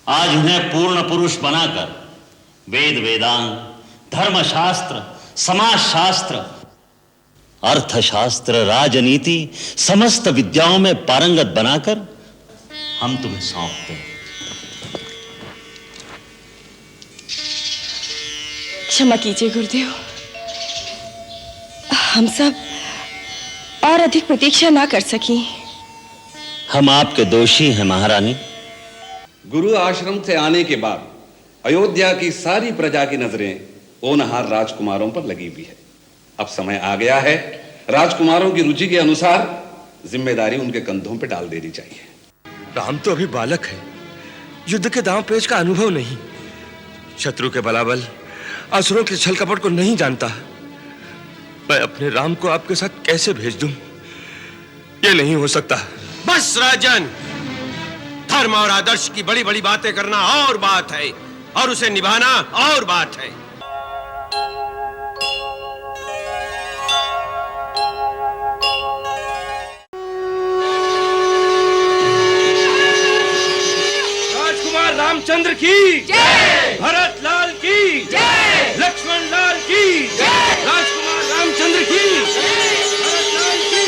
आज उन्हें पूर्ण पुरुष बनाकर वेद वेदांग, धर्मशास्त्र, समाजशास्त्र, अर्थशास्त्र, राजनीति, समस्त विद्याओं में पारंगत बनाकर हम तुम्हें सौंपते हैं। क्षमा कीजिए गुरुदेव, हम सब और अधिक प्रतीक्षा ना कर सकी। हम आपके दोषी हैं महारानी। गुरु आश्रम से आने के बाद अयोध्या की सारी प्रजा की नजरें होनहार राजकुमारों पर लगी हुई है। अब समय आ गया है, राजकुमारों की रुचि के अनुसार जिम्मेदारी उनके कंधों पर डाल देनी चाहिए। राम तो अभी बालक है, युद्ध के दांव पेच का अनुभव नहीं, शत्रु के बलाबल, असुरों के छल कपट को नहीं जानता। मैं अपने राम को आपके साथ कैसे भेज दूं? ये नहीं हो सकता। बस राजन, धर्म और आदर्श की बड़ी बड़ी बातें करना और बात है, और उसे निभाना और बात है। राजकुमार रामचंद्र की जय, भरत लाल की जय, लक्ष्मण लाल की जय, राजकुमार रामचंद्र की जय, भरत लाल की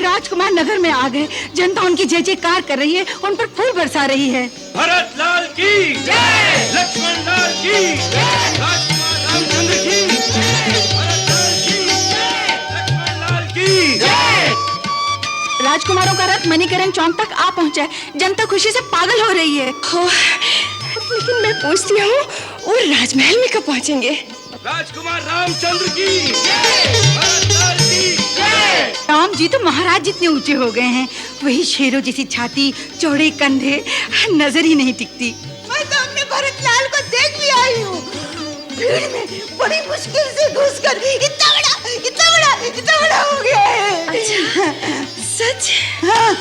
राजकुमार नगर में आ गए। जनता उनकी जय जयकार कर रही है, उन पर फूल बरसा रही है। भरत लाल की जय, लक्ष्मण लाल की जय, राजकुमार रामचंद्र की जय, भरत लाल की जय, लक्ष्मण लाल की जय। राजकुमारों का रथ मणिकरण चौक तक आ पहुंचा है। जनता खुशी से पागल हो रही है। लेकिन मैं पूछती हूँ, वो राजमहल में कब पहुंचेंगे? राजकुमार रामचंद्र की जय, भरत लाल की जय। राम जी तो महाराज जितने ऊंचे हो गए हैं, वही शेरों जैसी छाती, चौड़े कंधे, नजर ही नहीं टिकती। मैं तो अपने भरत लाल को देख भी आई हूँ। भीड़ में बड़ी मुश्किल से घुसकर इतना बड़ा हो गया है। अच्छा, सच? हाँ।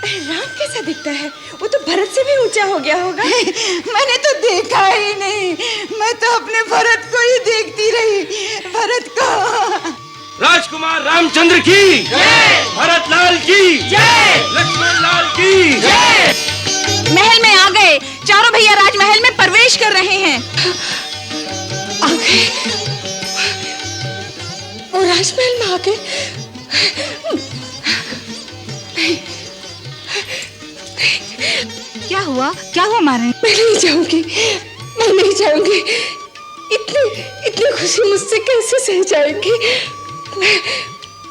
राम कैसा दिखता है? वो तो भरत से भी ऊंचा हो गया होगा। मैंने तो देखा ही नहीं, मैं तो अपने भरत को ही देखती रही। भरत को। राजकुमार रामचंद्र की जय, भरत लाल की जय, लक्ष्मण लाल की जय। महल में आ गए। चारों भैया राजमहल में प्रवेश कर रहे हैं। आ गए? वो राजमहल में आ गए? क्या हुआ महारानी? मैं नहीं जाऊंगी। इतनी खुशी मुझसे कैसे सह जाएगी?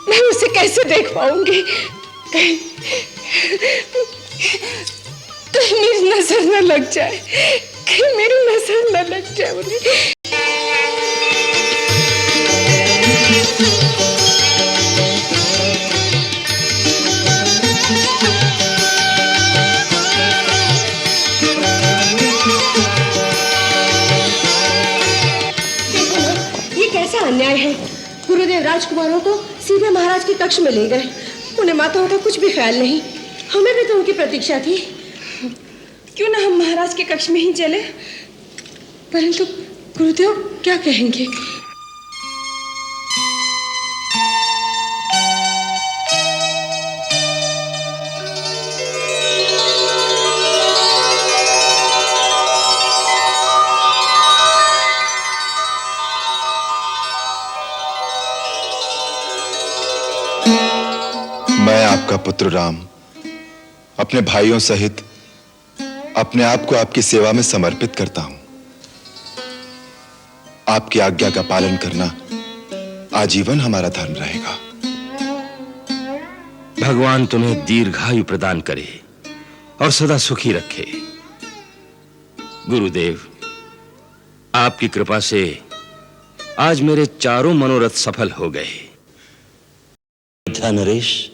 मैं उसे कैसे देख पाऊंगी? कहीं मेरी नजर न लग जाए, उन्हें। अन्याय है। गुरुदेव राजकुमारों को सीधे महाराज के कक्ष में ले गए। उन्हें माताओं का कुछ भी ख्याल नहीं। हमें भी तो उनकी प्रतीक्षा थी। क्यों ना हम महाराज के कक्ष में ही चले? परंतु गुरुदेव क्या कहेंगे? मैं आपका पुत्र राम अपने भाइयों सहित अपने आप को आपकी सेवा में समर्पित करता हूं। आपकी आज्ञा का पालन करना आजीवन हमारा धर्म रहेगा। भगवान तुम्हें दीर्घायु प्रदान करे और सदा सुखी रखे। गुरुदेव, आपकी कृपा से आज मेरे चारों मनोरथ सफल हो गए। नरेश,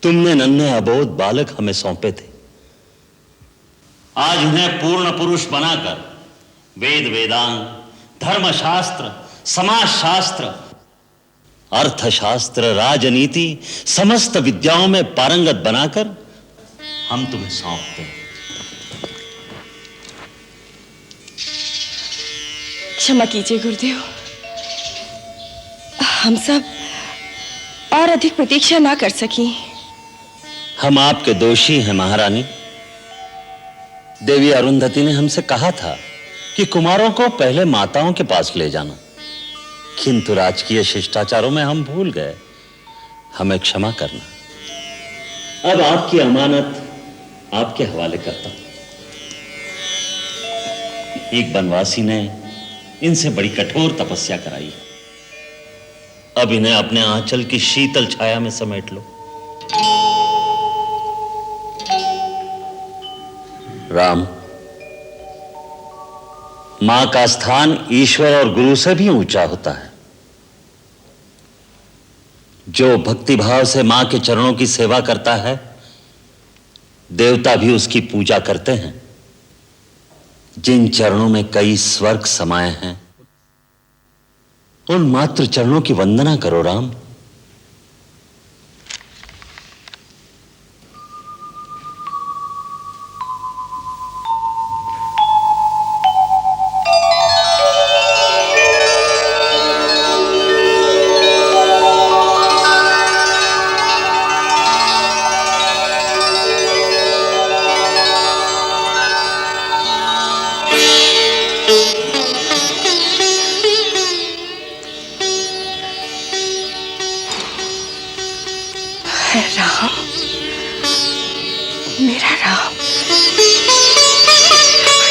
तुमने नन्हे अबोध बालक हमें सौंपे थे। आज उन्हें पूर्ण पुरुष बनाकर वेद वेदांग, धर्मशास्त्र, समाजशास्त्र, अर्थशास्त्र, राजनीति, समस्त विद्याओं में पारंगत बनाकर हम तुम्हें सौंपते हैं। क्षमा कीजिए गुरुदेव, हम सब और अधिक प्रतीक्षा ना कर सकी। हम आपके दोषी हैं महारानी। देवी अरुंधति ने हमसे कहा था कि कुमारों को पहले माताओं के पास ले जाना, किंतु राजकीय शिष्टाचारों में हम भूल गए। हमें क्षमा करना। अब आपकी अमानत आपके हवाले करता हूं। एक बनवासी ने इनसे बड़ी कठोर तपस्या कराई, अब इन्हें अपने आंचल की शीतल छाया में समेट लो। राम, मां का स्थान ईश्वर और गुरु से भी ऊंचा होता है। जो भक्तिभाव से मां के चरणों की सेवा करता है, देवता भी उसकी पूजा करते हैं। जिन चरणों में कई स्वर्ग समाये हैं, उन मात्र चरणों की वंदना करो राम। राम, मेरा राम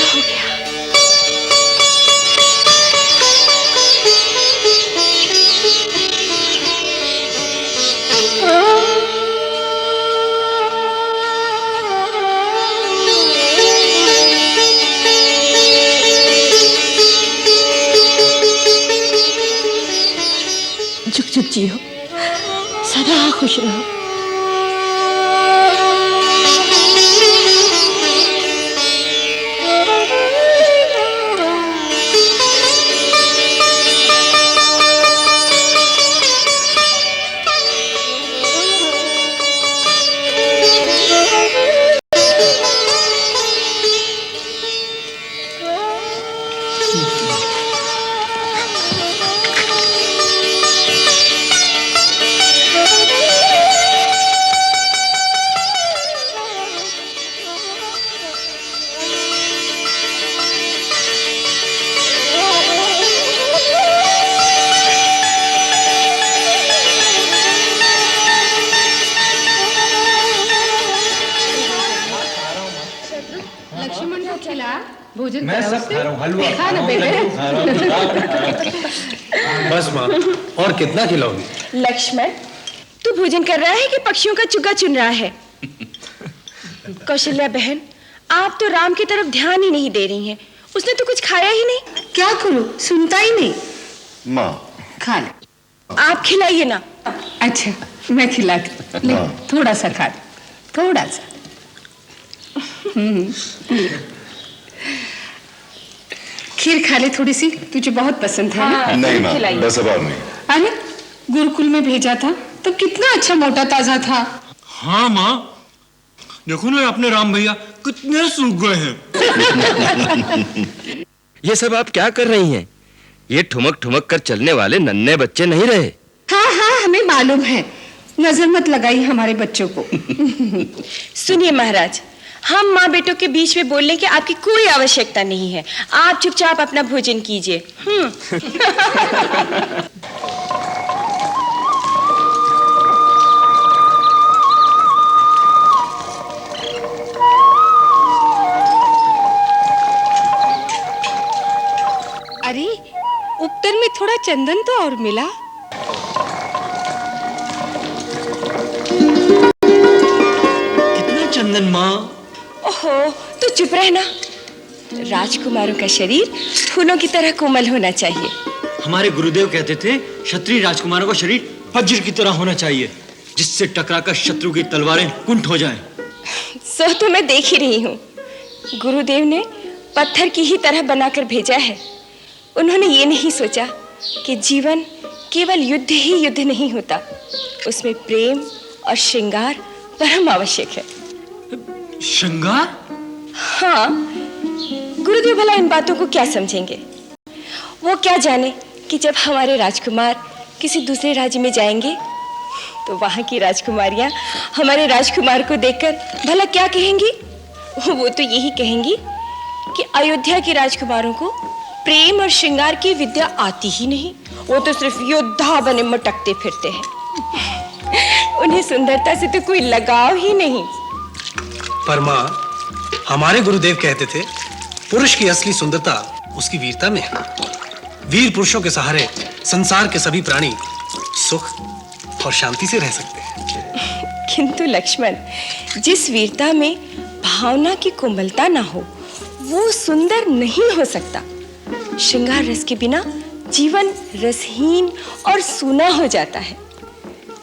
हो गया। जुग जुग जियो, सदा खुश रहो। लक्ष्मण को खिला, भोजन मैं सब खा रहा हूँ, हलवा खा ना बेटे। बस माँ, और कितना खिलाओगी? लक्ष्मण, तू भोजन कर रहा है कि पक्षियों का चुग्गा चुन रहा है? कौशल्या बहन, आप तो राम की तरफ ध्यान ही नहीं दे रही हैं। उसने तो कुछ खाया ही नहीं। क्या करूं, सुनता ही नहीं। माँ, खा ले। आप खिलाइए ना। अच्छा, मैं खिलाती। ले, थोड़ा सा खा ले, थोड़ा सा। खीर खा ले थोड़ी सी, तुझे बहुत पसंद है ना? नहीं माँ, बस अब और नहीं। अरे, गुरुकुल में भेजा था तब कितना अच्छा मोटा ताजा था। हाँ माँ, देखो ना अपने राम भैया कितने सूख गए हैं। ये सब आप क्या कर रही हैं? ये ठुमक ठुमक कर चलने वाले नन्हे बच्चे नहीं रहे। हाँ हाँ, हमें मालूम है। नजर मत लगाई हमारे बच्चों को। सुनिए महाराज, हम माँ बेटों के बीच में बोलने की आपकी कोई आवश्यकता नहीं है। आप चुपचाप अपना भोजन कीजिए। अरे, उत्तर में थोड़ा चंदन तो और मिला। कितना चंदन माँ? ओहो, तो चुप रहना। राजकुमारों का शरीर फूलों की तरह कोमल होना चाहिए। हमारे गुरुदेव कहते थे क्षत्रिय राजकुमारों का शरीर वज्र की तरह होना चाहिए, जिससे टकराकर शत्रु की तलवारें कुंठ हो जाएं। सो तो मैं देख ही रही हूँ। गुरुदेव ने पत्थर की ही तरह बनाकर भेजा है। उन्होंने ये नहीं सोचा कि जीवन केवल युद्ध ही युद्ध नहीं होता, उसमें प्रेम और श्रृंगार परम आवश्यक है। श्रृंगार? हाँ, गुरुदेव भला इन बातों को क्या समझेंगे? वो क्या जाने कि जब हमारे राजकुमार किसी दूसरे राज्य में जाएंगे तो वहाँ की राजकुमारियाँ हमारे राजकुमार को देखकर भला क्या कहेंगी? वो तो यही कहेंगी कि अयोध्या के राजकुमारों को प्रेम और श्रृंगार की विद्या आती ही नहीं, वो तो सिर्फ योद्धा बने मटकते फिरते हैं। उन्हें सुंदरता से तो कोई लगाव ही नहीं। पर माँ, हमारे गुरुदेव कहते थे पुरुष की असली सुंदरता उसकी वीरता में है। वीर पुरुषों के सहारे संसार के सभी प्राणी सुख और शांति से रह सकते हैं। किंतु लक्ष्मण, जिस वीरता में भावना की कोमलता ना हो वो सुंदर नहीं हो सकता। श्रृंगार रस के बिना जीवन रसहीन और सूना हो जाता है,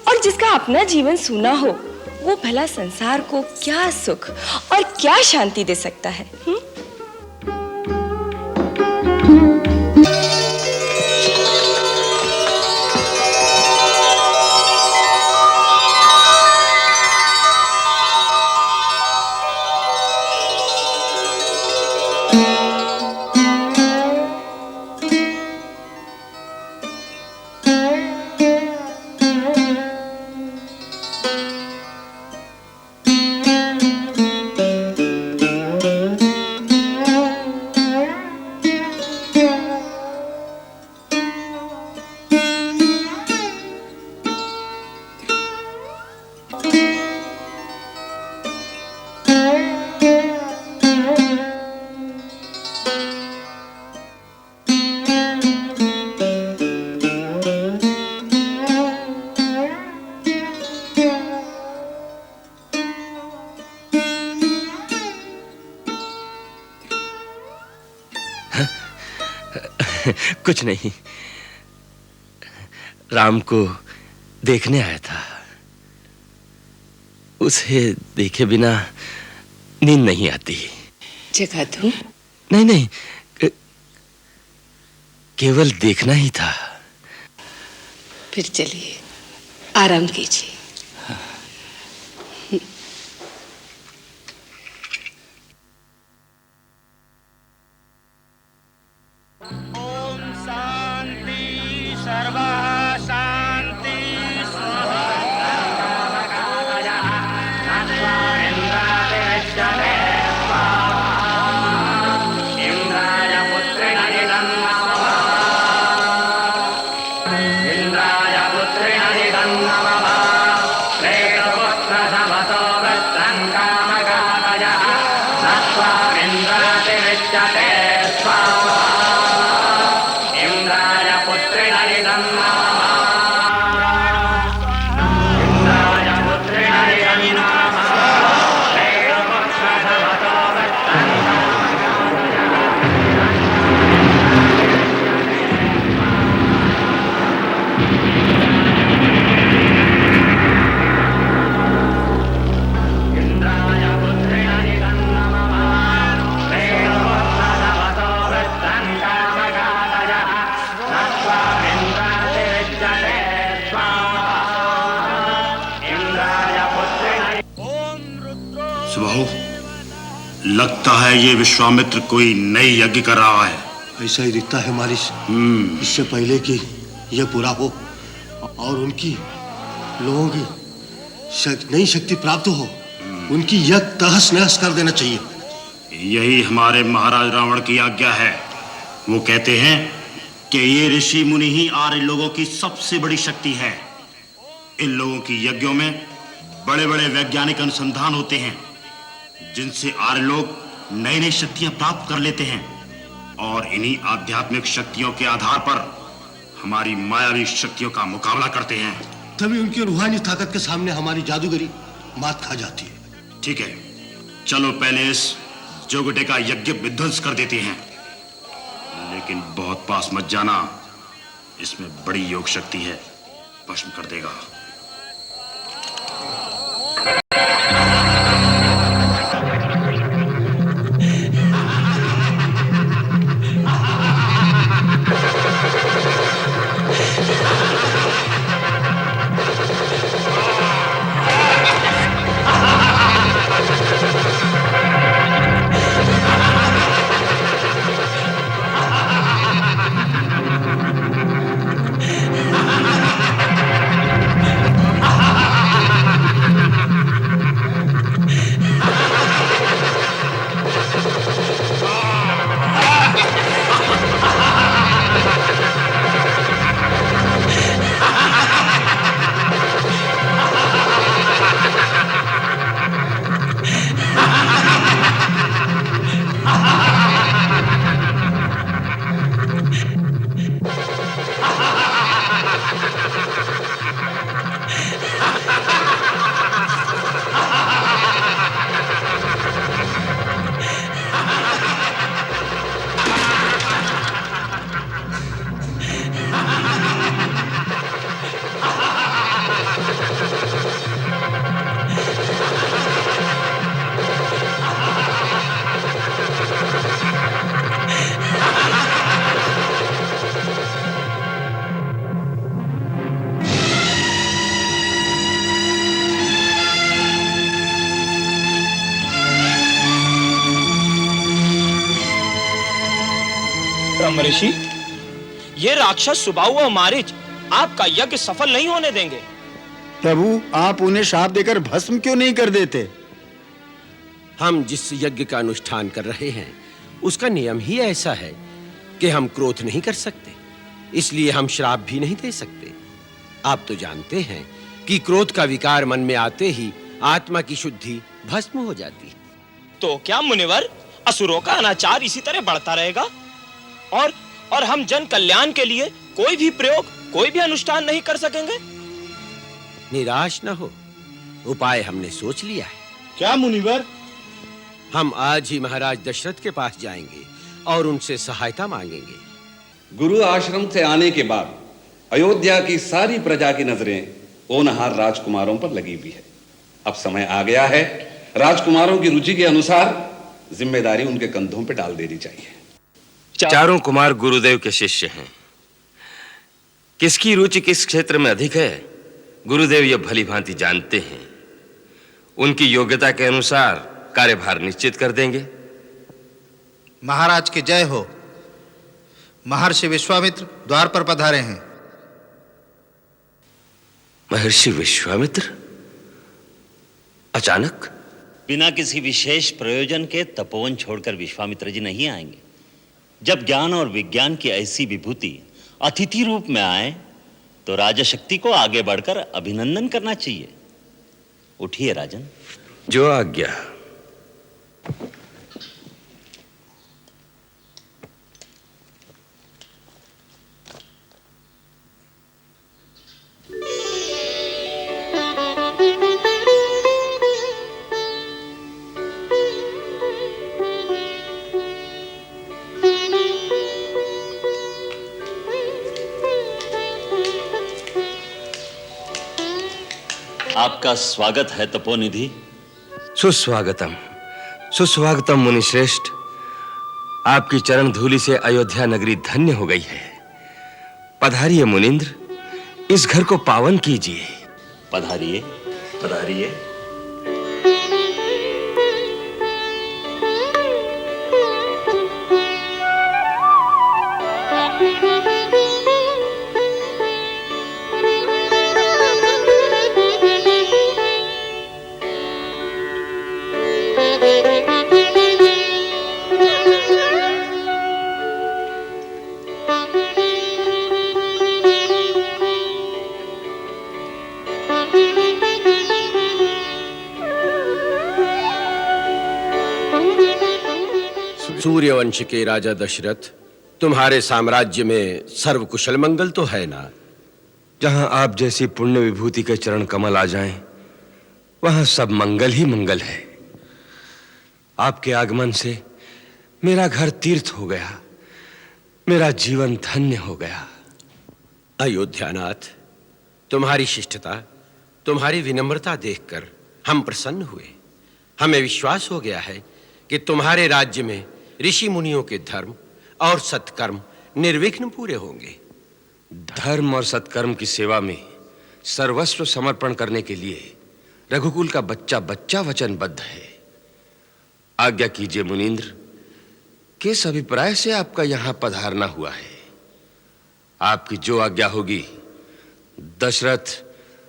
और जिसका अपना जीवन सूना हो वो भला संसार को क्या सुख और क्या शांति दे सकता है? कुछ नहीं, राम को देखने आया था। उसे देखे बिना नींद नहीं आती। जगा दूं? नहीं नहीं, केवल देखना ही था। फिर चलिए, आराम कीजिए। लगता है ये विश्वामित्र कोई नई यज्ञ कर रहा है। ऐसा ही दिखता है मालिश। इससे पहले कि यह पूरा हो और उनकी लोगों की नई शक्ति प्राप्त हो, उनकी यज्ञ तहस नहस कर देना चाहिए। यही हमारे महाराज रावण की आज्ञा है। वो कहते हैं कि ये ऋषि मुनि ही आर्य लोगों की सबसे बड़ी शक्ति है। इन लोगों की यज्ञों में बड़े बड़े वैज्ञानिक अनुसंधान होते हैं जिनसे आर्य लोग नई नई शक्तियां प्राप्त कर लेते हैं, और इन्हीं आध्यात्मिक शक्तियों के आधार पर हमारी मायावी शक्तियों का मुकाबला करते हैं। तभी उनकी रूहानी ताकत के सामने हमारी जादूगरी मात खा जाती है। ठीक है, चलो पहले इस जोगटे का यज्ञ विध्वंस कर देते हैं, लेकिन बहुत पास मत जाना, इसमें बड़ी योग शक्ति है, भस्म कर देगा। ब्रह्म ऋषि, ये राक्षस सुबाहु और मारीच आपका यज्ञ सफल नहीं होने देंगे। प्रभु, आप उन्हें शाप देकर भस्म क्यों नहीं कर देते? हम जिस यज्ञ का अनुष्ठान कर रहे हैं उसका नियम ही ऐसा है कि हम क्रोध नहीं कर सकते, इसलिए हम श्राप भी नहीं दे सकते। आप तो जानते हैं कि क्रोध का विकार मन में आते ही आत्मा की शुद्धि भस्म हो जाती है। तो क्या मुनिवर, असुरों का अनाचार इसी तरह बढ़ता रहेगा और हम जन कल्याण के लिए कोई भी प्रयोग, कोई भी अनुष्ठान नहीं कर सकेंगे? निराश न हो, उपाय हमने सोच लिया है। क्या मुनिवर? हम आज ही महाराज दशरथ के पास जाएंगे और उनसे सहायता मांगेंगे। गुरु आश्रम से आने के बाद अयोध्या की सारी प्रजा की नजरें होनहार राजकुमारों पर लगी हुई है। अब समय आ गया है, राजकुमारों की रुचि के अनुसार जिम्मेदारी उनके कंधों पर डाल देनी चाहिए। चारों कुमार गुरुदेव के शिष्य हैं। किसकी रुचि किस क्षेत्र में अधिक है, गुरुदेव ये भली भांति जानते हैं। उनकी योग्यता के अनुसार कार्यभार निश्चित कर देंगे। महाराज की जय हो। महर्षि विश्वामित्र द्वार पर पधारे हैं। महर्षि विश्वामित्र अचानक? बिना किसी विशेष प्रयोजन के तपोवन छोड़कर विश्वामित्र जी नहीं आएंगे। जब ज्ञान और विज्ञान की ऐसी विभूति अतिथि रूप में आए तो राजशक्ति को आगे बढ़कर अभिनंदन करना चाहिए। उठिए राजन। जो आज्ञा। आपका स्वागत है तपोनिधि। सुस्वागतम, सुस्वागतम मुनिश्रेष्ठ। आपकी चरण धूलि से अयोध्या नगरी धन्य हो गई है। पधारिए मुनिंद्र, इस घर को पावन कीजिए। पधारिए, पधारिए। सूर्यवंश के राजा दशरथ, तुम्हारे साम्राज्य में सर्व कुशल मंगल तो है ना? जहां आप जैसी पुण्य विभूति के चरण कमल आ जाएं, वहां सब मंगल ही मंगल है। आपके आगमन से मेरा घर तीर्थ हो गया, मेरा जीवन धन्य हो गया। अयोध्यानाथ, तुम्हारी शिष्टता, तुम्हारी विनम्रता देखकर हम प्रसन्न हुए। हमें विश्वास हो गया है कि तुम्हारे राज्य में ऋषि मुनियों के धर्म और सत्कर्म निर्विघ्न पूरे होंगे। धर्म और सत्कर्म की सेवा में सर्वस्व समर्पण करने के लिए रघुकुल का बच्चा बच्चा वचनबद्ध है। आज्ञा कीजिए मुनीन्द्र, किस अभिप्राय से आपका यहां पधारना हुआ है? आपकी जो आज्ञा होगी दशरथ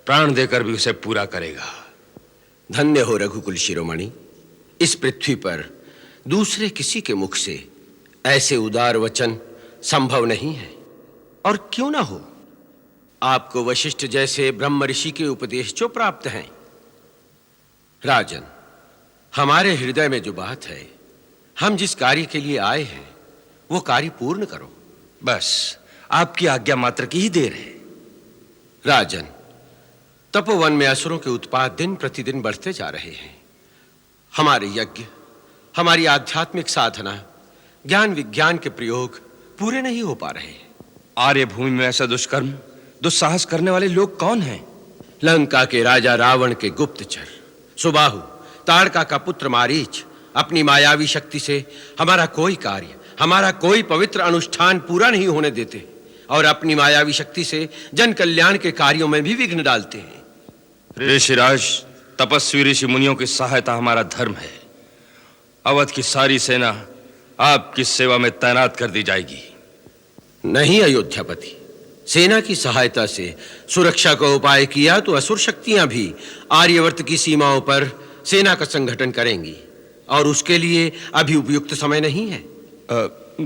प्राण देकर भी उसे पूरा करेगा। धन्य हो रघुकुल शिरोमणि। इस पृथ्वी पर दूसरे किसी के मुख से ऐसे उदार वचन संभव नहीं है। और क्यों ना हो, आपको वशिष्ठ जैसे ब्रह्म ऋषि के उपदेश जो प्राप्त हैं। राजन, हमारे हृदय में जो बात है, हम जिस कार्य के लिए आए हैं वो कार्य पूर्ण करो। बस आपकी आज्ञा मात्र की ही देर है। राजन, तपोवन में असुरों के उत्पात दिन प्रतिदिन बढ़ते जा रहे हैं। हमारे यज्ञ, हमारी आध्यात्मिक साधना, ज्ञान विज्ञान के प्रयोग पूरे नहीं हो पा रहे। आर्य भूमि में ऐसा दुष्कर्म, दुस्साहस करने वाले लोग कौन हैं? लंका के राजा रावण के गुप्तचर, सुबाहु, ताड़का का पुत्र मारीच अपनी मायावी शक्ति से हमारा कोई कार्य, हमारा कोई पवित्र अनुष्ठान पूरा नहीं होने देते और अपनी मायावी शक्ति से जन कल्याण के कार्यों में भी विघ्न डालते हैं। ऋषिराज, तपस्वी ऋषि मुनियों की सहायता हमारा धर्म है। अवध की सारी सेना आपकी सेवा में तैनात कर दी जाएगी। नहीं अयोध्यापति, सेना की सहायता से सुरक्षा का उपाय किया तो असुर शक्तियां भी आर्यवर्त की सीमाओं पर सेना का संगठन करेंगी, और उसके लिए अभी उपयुक्त समय नहीं है।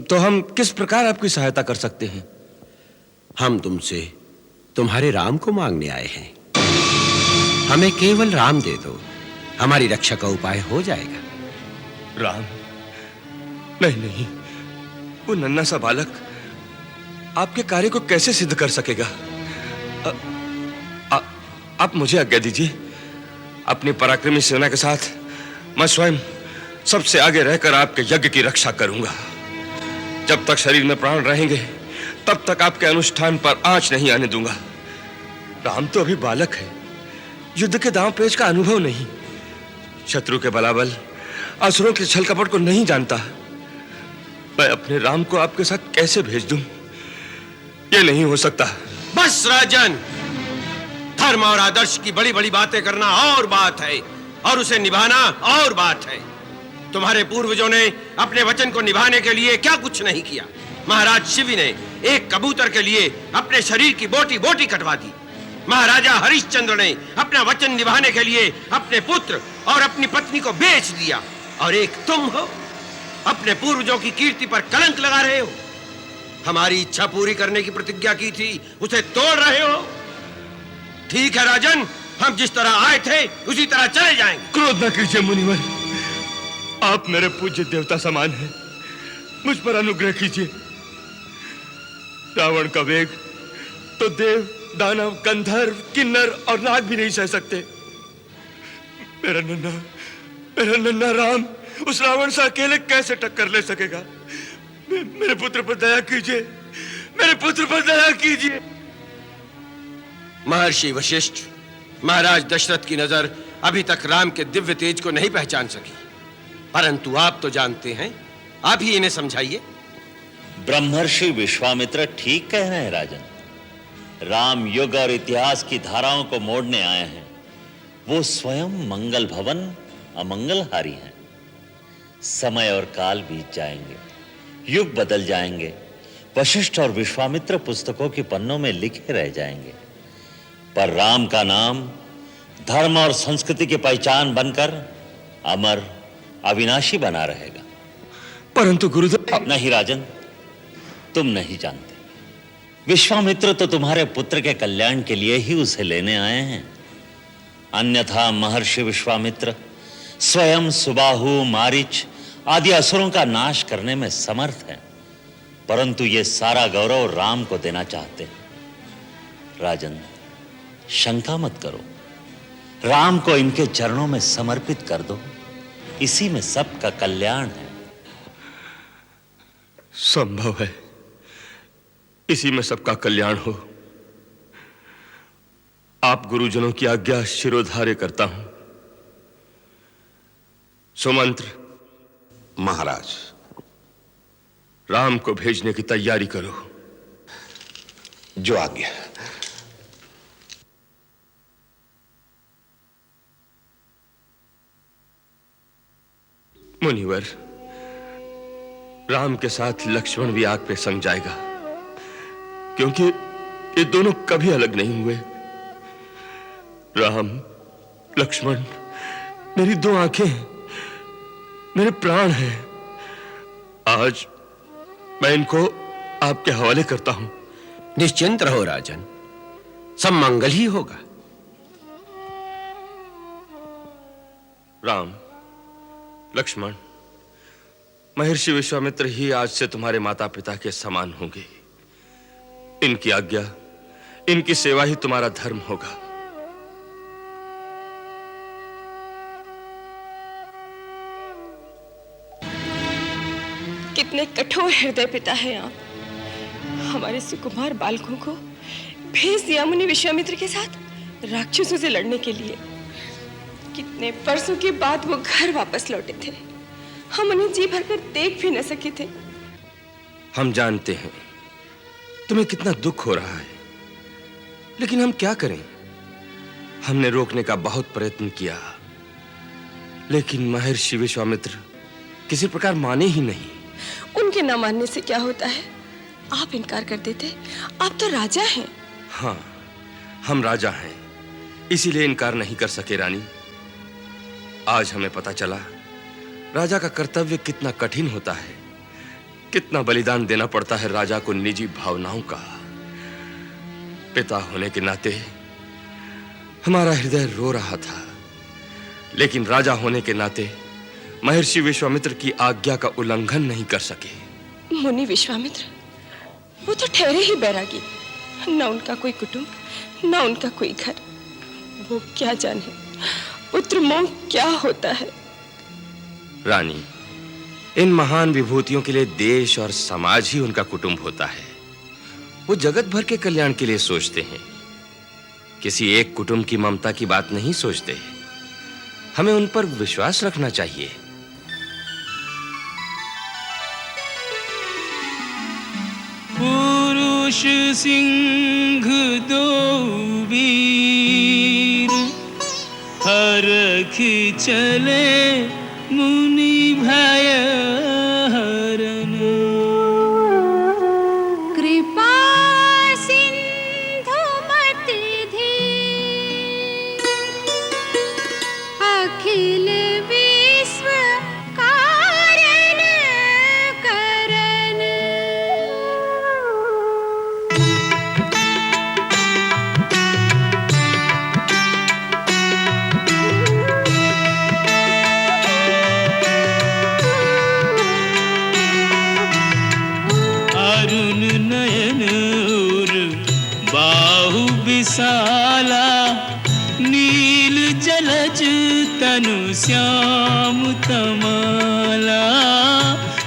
तो हम किस प्रकार आपकी सहायता कर सकते हैं? हम तुमसे तुम्हारे राम को मांगने आए हैं। हमें केवल राम दे दो, हमारी रक्षा का उपाय हो जाएगा। राम? नहीं नहीं, वो नन्हा सा बालक आपके कार्य को कैसे सिद्ध कर सकेगा? आप मुझे आज्ञा दीजिए, अपनी पराक्रमी सेना के साथ मैं स्वयं सबसे आगे रहकर आपके यज्ञ की रक्षा करूंगा। जब तक शरीर में प्राण रहेंगे तब तक आपके अनुष्ठान पर आंच नहीं आने दूंगा। राम तो अभी बालक है, युद्ध के दांव पेच का अनुभव नहीं, शत्रु के बलाबल, असुरों के छल कपट को नहीं जानता। मैं अपने राम को आपके साथ कैसे भेज दूं? ये नहीं हो सकता। बस राजन, धर्म और आदर्श की बड़ी बड़ी बातें करना और बात है, और उसे निभाना और बात है। तुम्हारे पूर्वजों ने अपने वचन को निभाने के लिए क्या कुछ नहीं किया। महाराज शिवी ने एक कबूतर के लिए अपने शरीर की बोटी बोटी कटवा दी। महाराजा हरिश्चंद्र ने अपना वचन निभाने के लिए अपने पुत्र और अपनी पत्नी को बेच दिया, और एक तुम हो, अपने पूर्वजों की कीर्ति पर कलंक लगा रहे हो। हमारी इच्छा पूरी करने की प्रतिज्ञा की थी, उसे तोड़ रहे हो। ठीक है राजन, हम जिस तरह आए थे उसी तरह चले जाएंगे। क्रोध न कीजिए मुनिवर, आप मेरे पूज्य देवता समान हैं, मुझ पर अनुग्रह कीजिए। रावण का वेग तो देव, दानव, गंधर्व, किन्नर और नाग भी नहीं सह सकते। मेरा नन्हा राम उस रावण से अकेले कैसे टक्कर ले सकेगा? मेरे पुत्र पर दया कीजिए, मेरे पुत्र पर दया कीजिए। महर्षि वशिष्ठ, महाराज दशरथ की नजर अभी तक राम के दिव्य तेज को नहीं पहचान सकी, परंतु आप तो जानते हैं, आप ही इन्हें समझाइए। ब्रह्मर्षि विश्वामित्र ठीक कह रहे हैं राजन। राम युग और इतिहास की धाराओं को मोड़ने आए हैं। वो स्वयं मंगल भवन अमंगलहारी हैं। समय और काल बीत जाएंगे, युग बदल जाएंगे, वशिष्ठ और विश्वामित्र पुस्तकों के पन्नों में लिखे रह जाएंगे, पर राम का नाम धर्म और संस्कृति की पहचान बनकर अमर, अविनाशी बना रहेगा। परंतु गुरुदेव। नहीं राजन, तुम नहीं जानते। विश्वामित्र तो तुम्हारे पुत्र के कल्याण के लिए ही उसे लेने आए हैं। अन्यथा महर्षि विश्वामित्र स्वयं सुबाहु, मारीच आदि असुरों का नाश करने में समर्थ हैं, परंतु ये सारा गौरव राम को देना चाहते हैं। राजन, शंका मत करो, राम को इनके चरणों में समर्पित कर दो, इसी में सबका कल्याण है। संभव है इसी में सबका कल्याण हो। आप गुरुजनों की आज्ञा शिरोधार्य करता हूं। सुमंत्र। महाराज। राम को भेजने की तैयारी करो। जो आज्ञा। मुनिवर, राम के साथ लक्ष्मण भी आग पे संग जाएगा, क्योंकि ये दोनों कभी अलग नहीं हुए। राम, लक्ष्मण मेरी दो आंखें हैं, मेरे प्राण हैं। आज मैं इनको आपके हवाले करता हूं। निश्चिंत रहो राजन, सब मंगल ही होगा। राम, लक्ष्मण, महर्षि विश्वामित्र ही आज से तुम्हारे माता पिता के समान होंगे। इनकी आज्ञा, इनकी सेवा ही तुम्हारा धर्म होगा। कितने कठोर हृदय पिता हैं आप। हमारे सुकुमार बालकों को भेज दिया मुनि विश्वामित्र के साथ राक्षसों से लड़ने के लिए। कितने वर्षों के बाद वो घर वापस लौटे थे। हम उन्हें जी भरकर देख भी न सके थे। हम जानते हैं तुम्हें कितना दुख हो रहा है, लेकिन हम क्या करें? हमने रोकने का बहुत प्रयत्न किया, लेकिन महर्षि विश्वामित्र किसी प्रकार माने ही नहीं। उनके न मानने से क्या होता है? आप इनकार कर देते? आप तो राजा हैं। हाँ, हम राजा हैं, इसीलिए इनकार नहीं कर सके रानी। आज हमें पता चला राजा का कर्तव्य कितना कठिन होता है, कितना बलिदान देना पड़ता है राजा को निजी भावनाओं का। पिता होने के नाते हमारा हृदय रो रहा था, लेकिन राजा होने के नाते महर्षि विश्वामित्र की आज्ञा का उल्लंघन नहीं कर सके। मुनि विश्वामित्र, वो तो ठहरे ही बैरागी, न उनका कोई कुटुंब, न उनका कोई घर। वो क्या जाने पुत्र मोह क्या होता है। रानी, इन महान विभूतियों के लिए देश और समाज ही उनका कुटुंब होता है। वो जगत भर के कल्याण के लिए सोचते हैं, किसी एक कुटुंब की ममता की बात नहीं सोचते। हमें उन पर विश्वास रखना चाहिए। पुरुष सिंह दो वीर, हरख चले मुनि भय हरन। कृपा सिंधु मति धीर, अखिल विश्व कारण करन। अरुण नयन और बाहु विशाला, नील जलज तनु श्याम तमाला।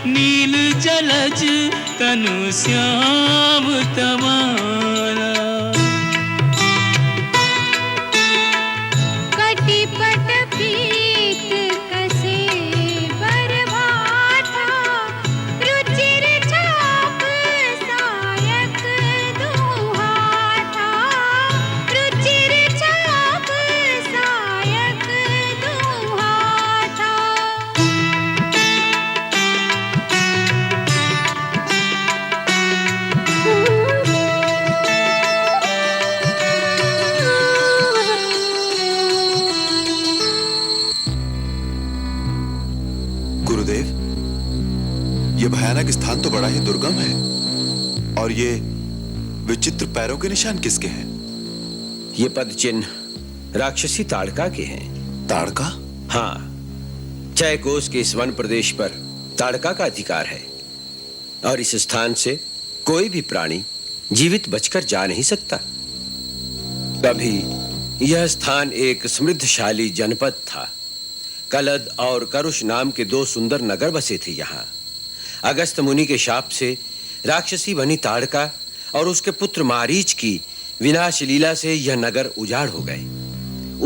नील जलज तनु श्याम तमाला। कटिपट पीत कसे बरभाता, रुचिर छाप सायक दुहाता। रुचिर छाप सायक दुहाता। गुरुदेव, ये भयानक स्थान तो बड़ा ही दुर्गम है, और ये विचित्र पैरों के निशान किसके हैं? ये पद चिन्ह राक्षसी ताड़का के हैं। ताड़का? हाँ, चयकोस के इस वन प्रदेश पर ताड़का का अधिकार है, और इस स्थान से कोई भी प्राणी जीवित बचकर जा नहीं सकता। कभी यह स्थान एक समृद्धशाली जनपद था। कलद और करुष नाम के दो सुंदर नगर बसे थे यहाँ। अगस्त मुनि के शाप से राक्षसी बनी ताड़का और उसके पुत्र मारीच की विनाश लीला से यह नगर उजाड़ हो गए।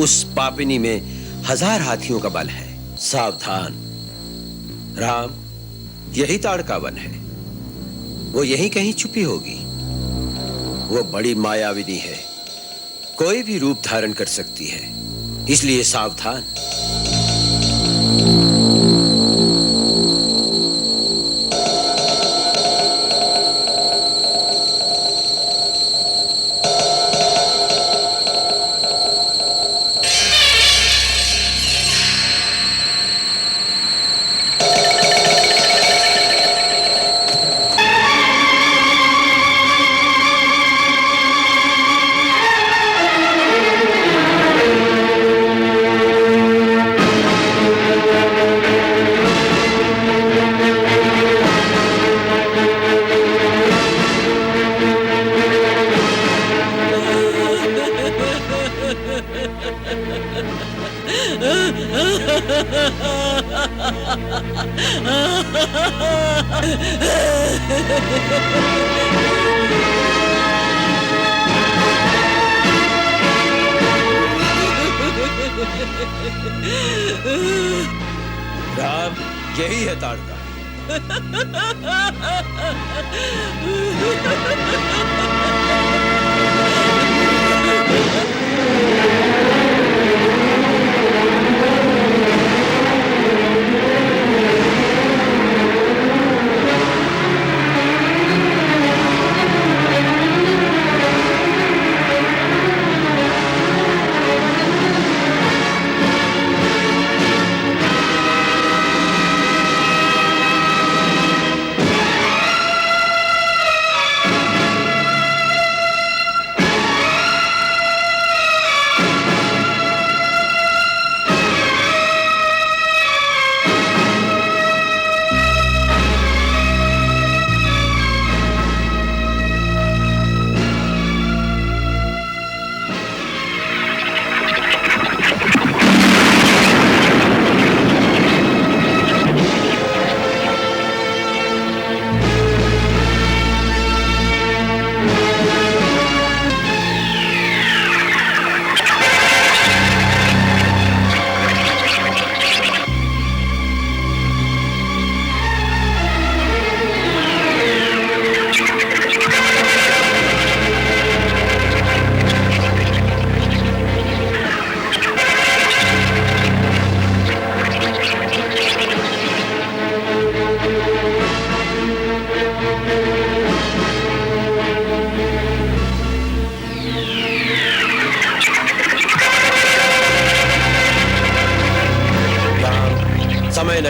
उस पापिनी में 1000 हाथियों का बल है। सावधान राम, यही ताड़का वन है। वो यहीं कहीं छुपी होगी। वो बड़ी मायाविनी है, कोई भी रूप धारण कर सकती है, इसलिए सावधान। राम, यही है ताड़का।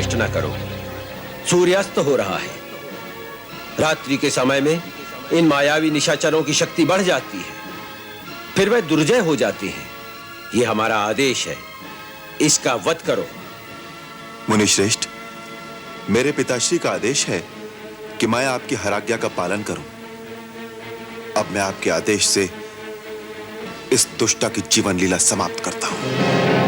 नष्ट न करो। सूर्यास्त हो रहा है। रात्रि के समय में इन मायावी निशाचरों की शक्ति बढ़ जाती है, फिर वे दुर्जय हो जाती हैं। ये हमारा आदेश है, इसका वध करो। मुनिश्रेष्ठ, मेरे पिताश्री का आदेश है कि मैं आपकी हर आज्ञा का पालन करूं। अब मैं आपके आदेश से इस दुष्टा की जीवन लीला समाप्त करता हूं।